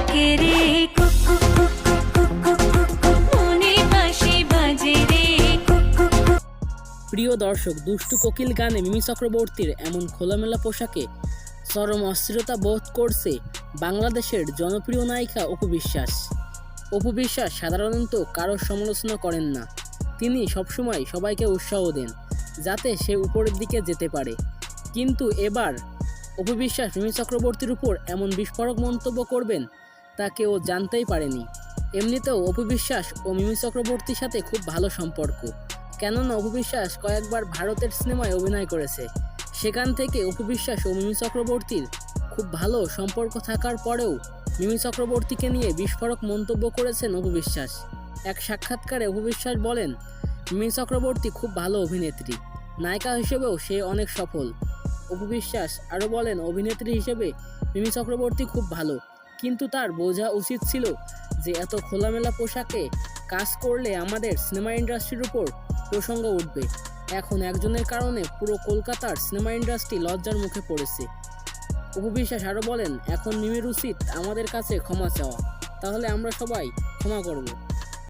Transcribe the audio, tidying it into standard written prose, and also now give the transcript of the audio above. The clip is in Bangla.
ডাকে রে, cook cook cook cook cook cook cook cook, মনে বাঁশি বাজে রে, কুক কুক কুক। প্রিয় দর্শক, দুষ্টু কোকিল গানে মিমি চক্রবর্তীর এমন খোলামেলা পোশাকে চরম অস্থিরতা বোধ করছে বাংলাদেশের জনপ্রিয় নায়িকা অপু বিশ্বাস। অপু বিশ্বাস সাধারণত কারোর সমালোচনা করেন না, তিনি সবসময় সবাইকে উৎসাহ দেন যাতে সে উপরের দিকে যেতে পারে। কিন্তু এবার অপু বিশ্বাস মিমি চক্রবর্তীর উপর এমন বিস্ফোরক মন্তব্য করবেন তা কেউ জানতেই পারেনি। এমনিতেও অপু বিশ্বাস ও মিমি চক্রবর্তীর সাথে খুব ভালো সম্পর্ক, কেননা অপু বিশ্বাস কয়েকবার ভারতের সিনেমায় অভিনয় করেছে। সেখান থেকে অপু বিশ্বাস ও মিমি চক্রবর্তীর খুব ভালো সম্পর্ক থাকার পরেও মিমি চক্রবর্তীকে নিয়ে বিস্ফোরক মন্তব্য করেছেন অপু বিশ্বাস। এক সাক্ষাৎকারে অপু বিশ্বাস বলেন, মিমি চক্রবর্তী খুব ভালো অভিনেত্রী, নায়িকা হিসেবেও সে অনেক সফল। অপু বিশ্বাস আরও বলেন, অভিনেত্রী হিসেবে মিমি চক্রবর্তী খুব ভালো, কিন্তু তার বোঝা উচিত ছিল যে এত খোলামেলা পোশাকে কাজ করলে আমাদের সিনেমা ইন্ডাস্ট্রির উপর প্রসঙ্গ উঠবে। এখন একজনের কারণে পুরো কলকাতার সিনেমা ইন্ডাস্ট্রি লজ্জার মুখে পড়েছে। অপু বিশ্বাস আরও বলেন, এখন মিমির উচিত আমাদের কাছে ক্ষমা চাওয়া, তাহলে আমরা সবাই ক্ষমা করব।